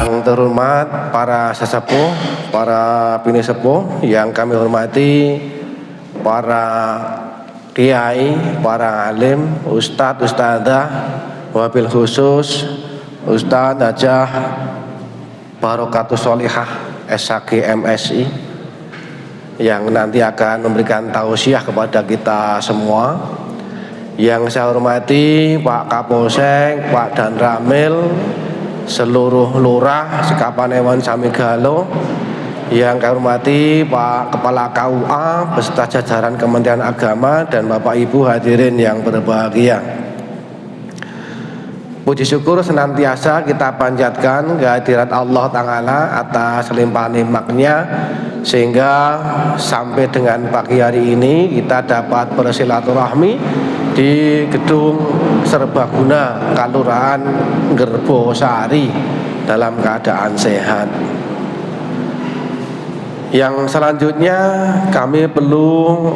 Yang terhormat para sesepuh, para bini sepuh yang kami hormati, para kiai, para alim, ustadz, ustadzah, wabil khusus Ustadz Hajah Barokatus Sholihah SHG MSI yang nanti akan memberikan tausiah kepada kita semua. Yang saya hormati Pak Kapolsek, Pak Danramil, seluruh lurah Sekapanewon Samigalo, yang kami hormati Pak Kepala KUA beserta jajaran Kementerian Agama dan Bapak Ibu hadirin yang berbahagia. Puji syukur senantiasa kita panjatkan kehadirat Allah Ta'ala atas limpahan nikmatnya, sehingga sampai dengan pagi hari ini kita dapat bersilaturahmi di gedung Serbaguna Kelurahan Gerbosari dalam keadaan sehat. Yang selanjutnya kami perlu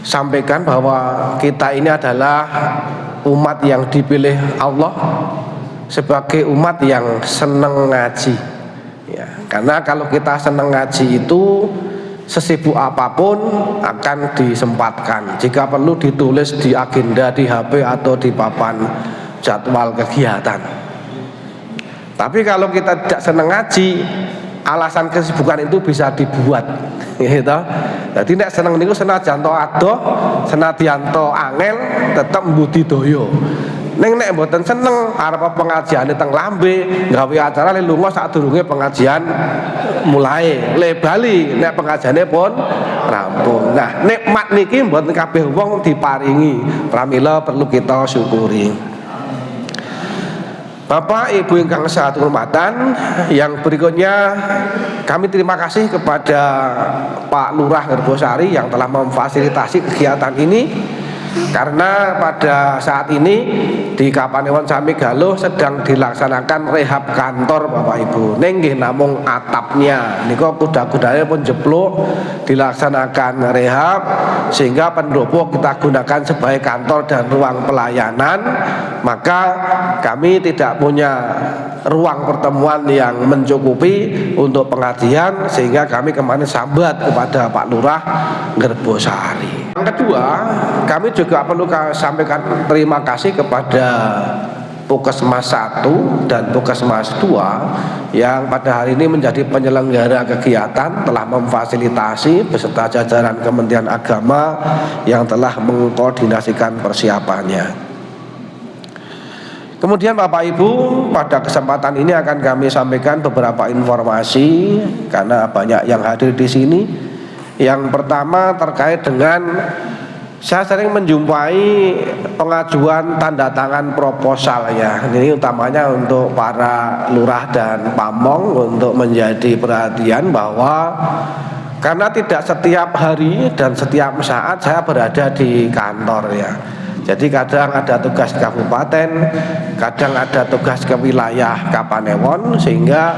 sampaikan bahwa kita ini adalah umat yang dipilih Allah sebagai umat yang senang ngaji ya, karena kalau kita senang ngaji itu sesibuk apapun akan disempatkan, jika perlu ditulis di agenda di HP atau di papan jadwal kegiatan. Tapi kalau kita tidak senang ngaji, alasan kesibukan itu bisa dibuat gitu. Jadi nek seneng niku senajan to adoh, senadyan to angel, tetep mbudidaya. Ning nek mboten seneng arep pengajiane teng lambe, gawe acara le lunga sadurunge pengajian mulai, le bali nek pengajiane pun rampung. Nah, nikmat niki mboten kabeh wong diparingi. Pramila perlu kita syukuri. Bapak Ibu ingkang sahormatan, yang berikutnya kami terima kasih kepada Pak Lurah Gerbosari yang telah memfasilitasi kegiatan ini, karena pada saat ini di Kapanewon Samigalo sedang dilaksanakan rehab kantor Bapak Ibu. Nenggih namung atapnya niku kuda-kudanya pun jeblok, dilaksanakan rehab sehingga pendopo kita gunakan sebagai kantor dan ruang pelayanan. Maka kami tidak punya ruang pertemuan yang mencukupi untuk pengajian, sehingga kami kemarin sambat kepada Pak Lurah Gerbosari. Yang kedua, kami juga perlu sampaikan terima kasih kepada Puskesmas 1 dan Puskesmas 2 yang pada hari ini menjadi penyelenggara kegiatan, telah memfasilitasi beserta jajaran Kementerian Agama yang telah mengkoordinasikan persiapannya. Kemudian Bapak Ibu, pada kesempatan ini akan kami sampaikan beberapa informasi karena banyak yang hadir di sini. Yang pertama terkait dengan saya sering menjumpai pengajuan tanda tangan proposal ya. Ini utamanya untuk para lurah dan pamong untuk menjadi perhatian bahwa karena tidak setiap hari dan setiap saat saya berada di kantor ya. Jadi kadang ada tugas kabupaten, kadang ada tugas ke wilayah Kapanewon, sehingga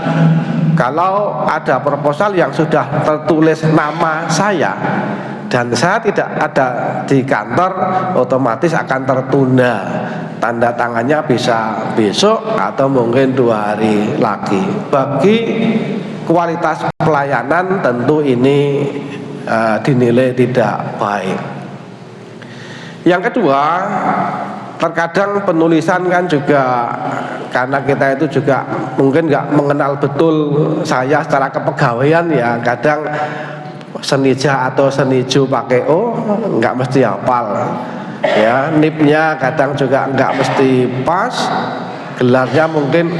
kalau ada proposal yang sudah tertulis nama saya dan saya tidak ada di kantor, otomatis akan tertunda. Tanda tangannya bisa besok atau mungkin 2 hari lagi. Bagi kualitas pelayanan tentu ini dinilai tidak baik. Yang kedua, terkadang penulisan kan juga karena kita itu juga mungkin nggak mengenal betul saya secara kepegawaian ya, kadang senija atau senijo pakai O nggak mesti hafal ya, nipnya kadang juga nggak mesti pas, gelarnya mungkin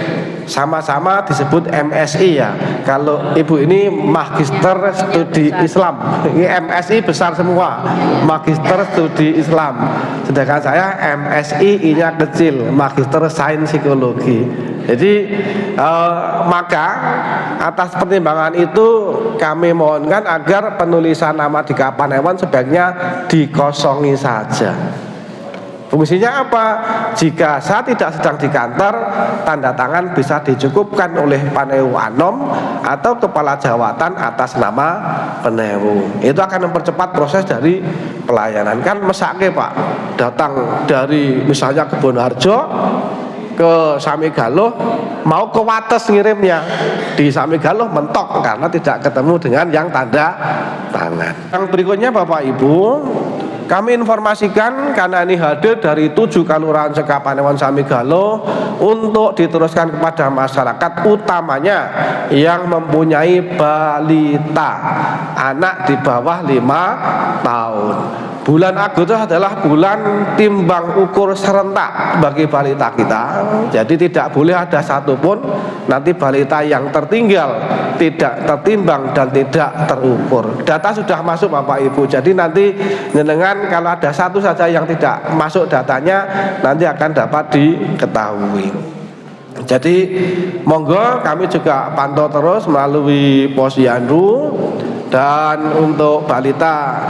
sama-sama disebut MSI ya. Kalau ibu ini Magister Studi Islam, ini MSI besar semua, Magister Studi Islam. Sedangkan saya MSI I-nya kecil, Magister Sains Psikologi. Jadi maka atas pertimbangan itu kami mohonkan agar penulisan nama di Kapanewon sebaiknya dikosongi saja. Fungsinya apa? Jika saya tidak sedang di kantor, tanda tangan bisa dicukupkan oleh Panewu Anom atau kepala jawatan atas nama Panewu. Itu akan mempercepat proses dari pelayanan. Kan mesake Pak, datang dari misalnya Kebon Harjo, ke Samigaloh, mau ke Wates ngirimnya, di Samigaloh mentok karena tidak ketemu dengan yang tanda tangan. Yang berikutnya Bapak Ibu, kami informasikan karena ini hadir dari 7 Kelurahan Sekapanewan Samigaloh untuk diteruskan kepada masyarakat, utamanya yang mempunyai balita, anak di bawah 5 tahun. Bulan Agustus adalah bulan timbang ukur serentak bagi balita kita. Jadi tidak boleh ada satupun nanti balita yang tertinggal, tidak tertimbang dan tidak terukur. Data sudah masuk Bapak Ibu. Jadi nanti jenengan kalau ada satu saja yang tidak masuk datanya, nanti akan dapat diketahui. Jadi monggo kami juga pantau terus melalui Posyandu. Dan untuk balita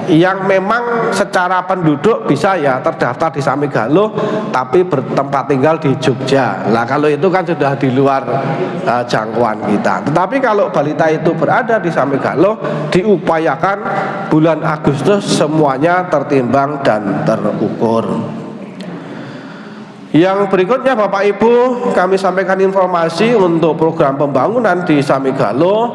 yang memang secara penduduk bisa ya terdaftar di Samigaloh tapi bertempat tinggal di Jogja. Nah kalau itu kan sudah di luar jangkauan kita. Tetapi kalau balita itu berada di Samigaloh, diupayakan bulan Agustus semuanya tertimbang dan terukur. Yang berikutnya Bapak Ibu, kami sampaikan informasi untuk program pembangunan di Samigaloh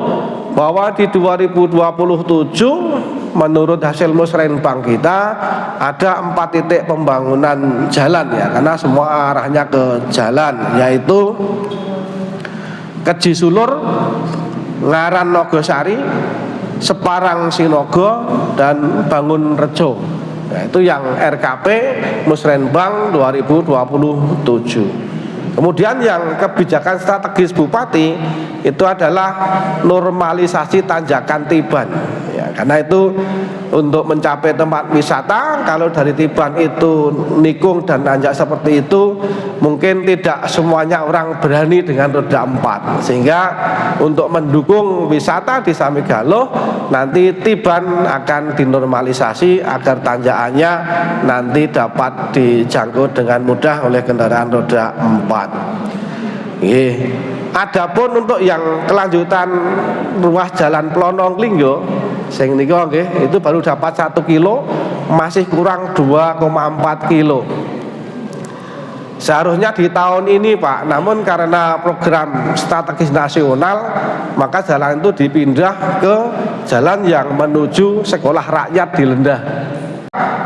bahwa di 2027 menurut hasil musrenbang kita ada 4 titik pembangunan jalan ya, karena semua arahnya ke jalan, yaitu Keji Sulur, Ngaran Nogosari, Separang Sinogo, dan Bangun Rejo. Nah, itu yang RKP Musrenbang 2027. Kemudian yang kebijakan strategis Bupati itu adalah normalisasi tanjakan Tiban ya, karena itu untuk mencapai tempat wisata, kalau dari Tiban itu nikung dan nanjak seperti itu mungkin tidak semuanya orang berani dengan roda 4, sehingga untuk mendukung wisata di Samigaloh nanti Tiban akan dinormalisasi agar tanjakannya nanti dapat dijangkau dengan mudah oleh kendaraan roda 4. Adapun untuk yang kelanjutan ruas jalan Plononglinggo sing nika nggih itu baru dapat 1 kilo, masih kurang 2,4 kilo. Seharusnya di tahun ini Pak, namun karena program strategis nasional maka jalan itu dipindah ke jalan yang menuju sekolah rakyat di Lendah.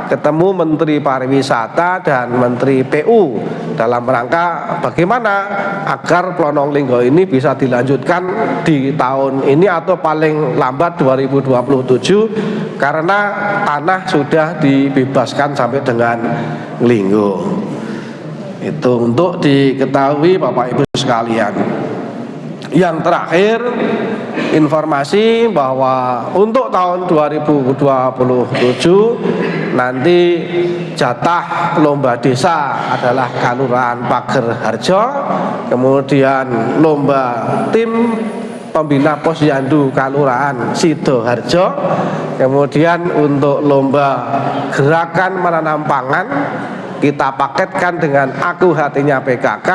Ketemu Menteri Pariwisata dan Menteri PU dalam rangka bagaimana agar Plononglinggo ini bisa dilanjutkan di tahun ini atau paling lambat 2027, karena tanah sudah dibebaskan sampai dengan Nglinggo. Itu untuk diketahui Bapak Ibu sekalian. Yang terakhir, informasi bahwa untuk tahun 2027 nanti jatah lomba desa adalah Kelurahan Pager Harjo, kemudian lomba tim pembina Posyandu Kelurahan Sidoharjo, kemudian untuk lomba gerakan menanam pangan kita paketkan dengan Aku Hatinya PKK,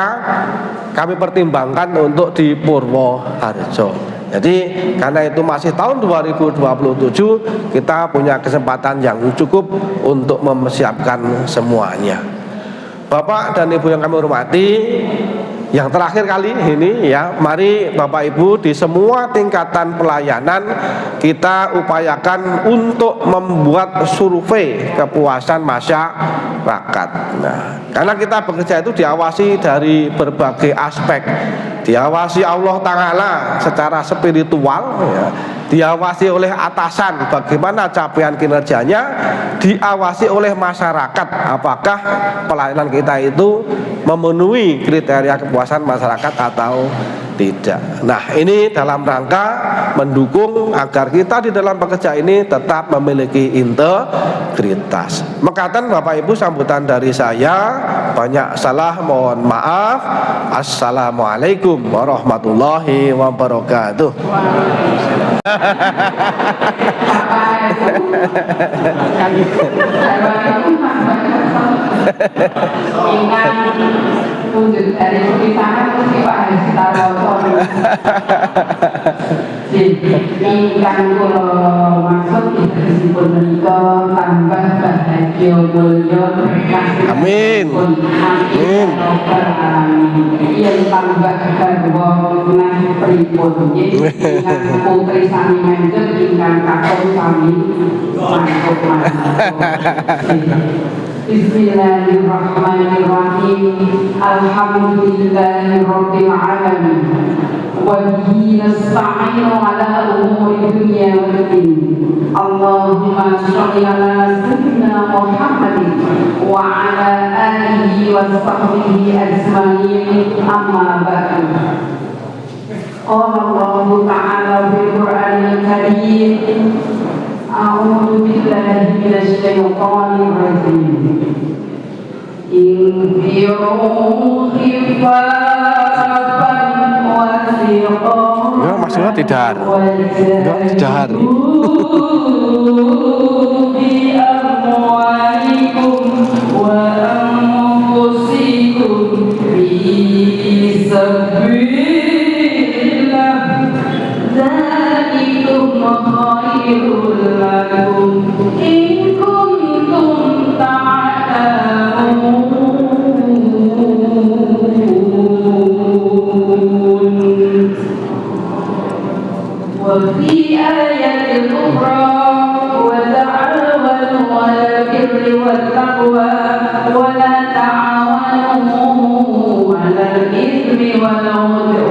kami pertimbangkan untuk di Purwoharjo. Jadi karena itu masih tahun 2027, kita punya kesempatan yang cukup untuk mempersiapkan semuanya. Bapak dan Ibu yang kami hormati, yang terakhir kali ini ya, mari Bapak Ibu di semua tingkatan pelayanan kita upayakan untuk membuat survei kepuasan masyarakat. Nah, karena kita bekerja itu diawasi dari berbagai aspek, diawasi Allah Ta'ala secara spiritual ya, diawasi oleh atasan bagaimana capaian kinerjanya, diawasi oleh masyarakat apakah pelayanan kita itu memenuhi kriteria kepuasan masyarakat atau tidak. Nah, ini dalam rangka mendukung agar kita di dalam bekerja ini tetap memiliki integritas. Mekaten Bapak Ibu, sambutan dari saya, banyak salah mohon maaf. Assalamualaikum warahmatullahi wabarakatuh. Ingat wujud dari tulisan itu Pak harus kita wocon. Ingkang kula maksud disebut menika tambah bahaya Amin. Amin. Yang tambah garwa nah pripun nggih ingkang putri sami manjur ingkang kakung sami mantuk Bismillahirrahmanirrahim. Alhamdulillahirabbil alamin. Wa bihi nasta'inu ala umuri dunya waddin. Allahumma shalli ala sayyidina Muhammadin wa ala alihi wa sahbihi ajma'in. Amma ba'du. Qala Allah ta'ala fil Qur'anil Karim. A'udzu billahi minasy syaithanir rajim. Infiru khifafan wa thiqan. Ya, maksudnya tidak. Enggak tidak. Bi amwalikum wa anfusikum fi sabilillah. Dzalikum khairul lakum in kuntum ta'lamun. Wa fi ayatil ukhra wa ta'awanu 'alal birri wat taqwa wa la ta'awanu 'alal itsmi wal 'udwan.